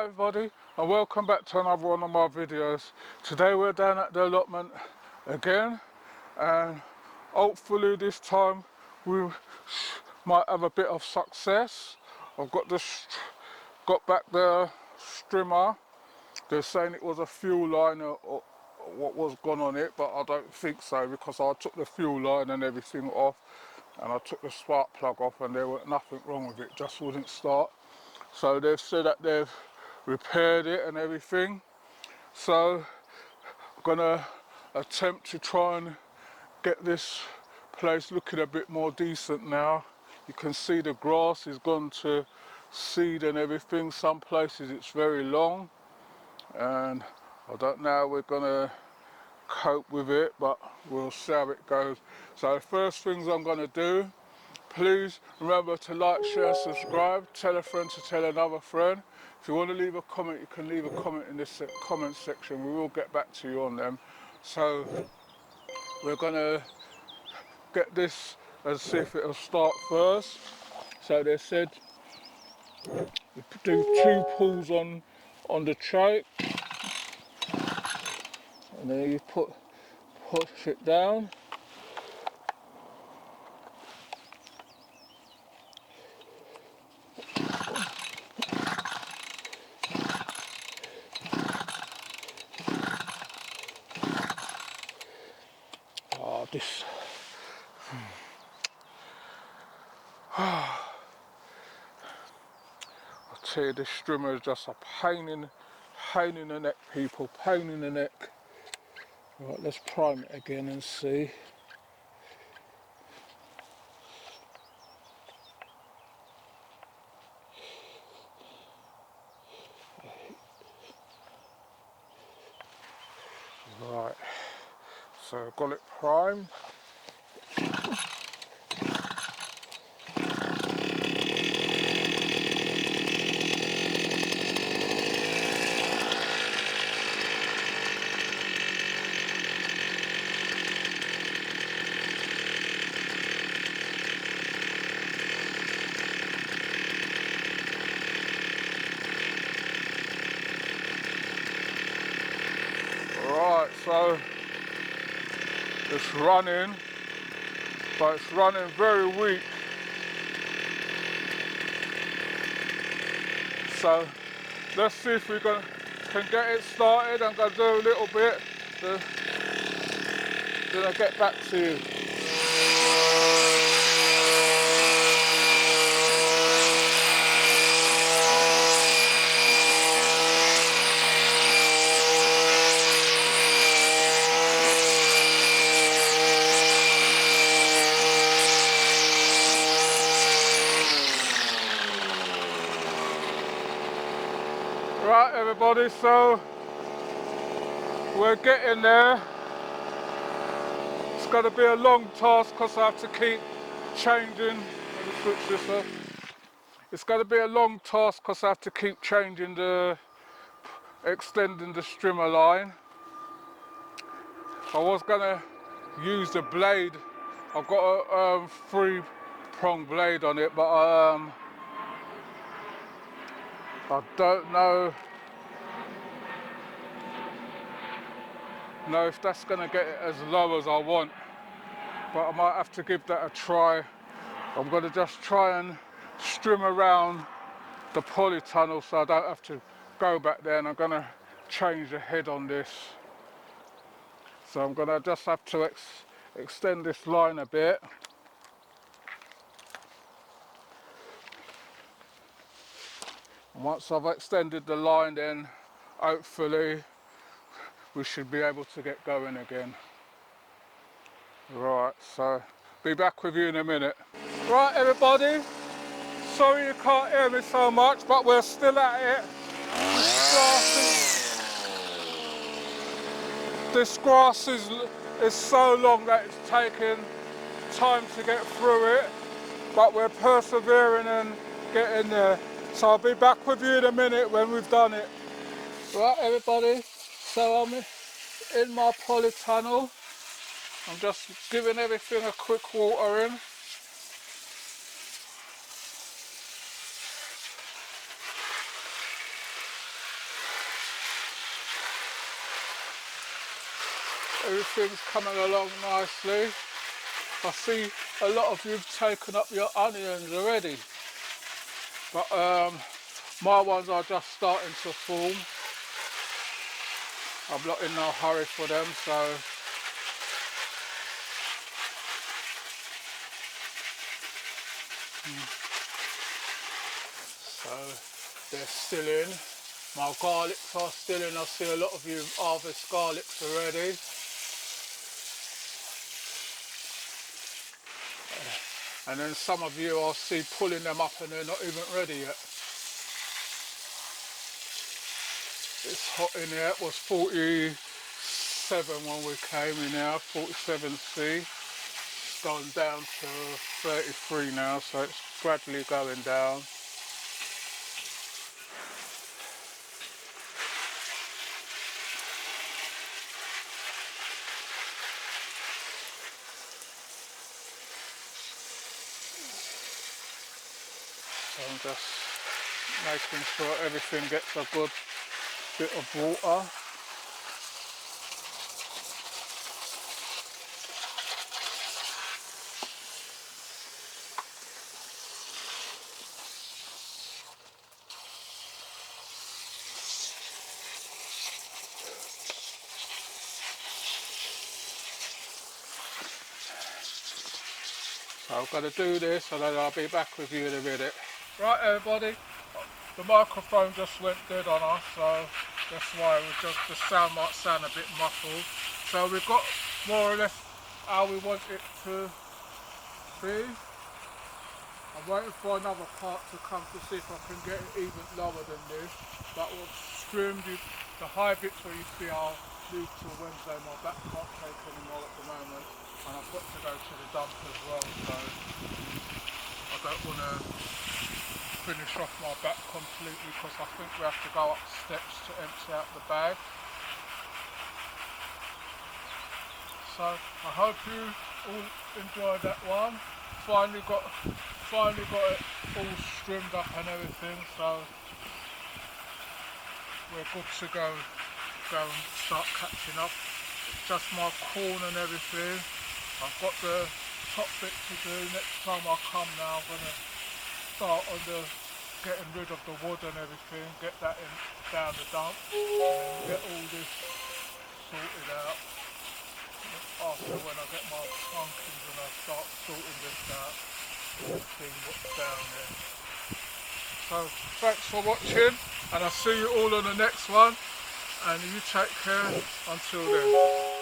Hi everybody, and welcome back to another one of my videos. Today we're down at the allotment again, and hopefully this time we might have a bit of success. I've got back the strimmer. They're saying it was a fuel line or what was gone on it, but I don't think so, because I took the fuel line and everything off, and I took the spark plug off, and there was nothing wrong with it, just wouldn't start. So they've said that they've repaired it and everything. So I'm gonna attempt to try and get this place looking a bit more decent now. You can see the grass is gone to seed and everything. Some places it's very long, and I don't know how we're gonna cope with it, but we'll see how it goes. So first things I'm gonna do, please remember to like, share, subscribe, tell a friend to tell another friend. If you want to leave a comment, you can leave a comment in this comment section. We will get back to you on them. So we're going to get this and see if it'll start first. So they said you do 2 pulls on the tray, and then you push it down. Oh, this. I tell you, this strimmer is just a pain in the neck, people, pain in the neck. Right, let's prime it again and see. Right, so I've got it primed. Right, so it's running, but it's running very weak. So let's see if we can get it started. I'm going to do a little bit, then I'll get back to you. Right everybody, so we're getting there. It's going to be a long task because I have to keep changing. Let me switch this off. It's going to be a long task because I have to keep changing extending the strimmer line. I was going to use the blade. I've got a 3-prong blade on it, but I don't know if that's going to get it as low as I want, but I might have to give that a try. I'm going to just try and strim around the polytunnel so I don't have to go back there, and I'm going to change the head on this. So I'm going to just have to extend this line a bit. And once I've extended the line, then hopefully we should be able to get going again. Right, so be back with you in a minute. Right everybody, sorry you can't hear me so much, but we're still at it. This grass is so long that it's taking time to get through it, but we're persevering and getting there. So I'll be back with you in a minute when we've done it. Right everybody, so I'm in my polytunnel. I'm just giving everything a quick watering. Everything's coming along nicely. I see a lot of you've taken up your onions already, but my ones are just starting to form. I'm not in no hurry for them, so they're still in. My garlics are still in. I see a lot of you harvest garlics already. And then some of you I'll see pulling them up and they're not even ready yet. It's hot in here. It was 47 when we came in here, 47C. It's gone down to 33 now, so it's gradually going down. So I'm just making sure everything gets a good bit of water. So I've got to do this and then I'll be back with you in a minute. Right everybody, the microphone just went dead on us, so that's why the sound might sound a bit muffled. So we've got more or less how we want it to be. I'm waiting for another part to come to see if I can get it even lower than this. That was trimmed. The high bits where you see I'll leave till Wednesday. My back can't take anymore at the moment, and I've got to go to the dump as well, so I don't want to finish off my back completely because I think we have to go up steps to empty out the bag. So I hope you all enjoyed that one. Finally got it all strimmed up and everything, so we're good to go and start catching up. Just my corn and everything. I've got the top bit to do. Next time I come now I'm going to start on the getting rid of the wood and everything, get that in down the dump, and get all this sorted out. After when I get my pumpkins and I start sorting this out, seeing what's down there. So thanks for watching, and I'll see you all on the next one, and you take care until then.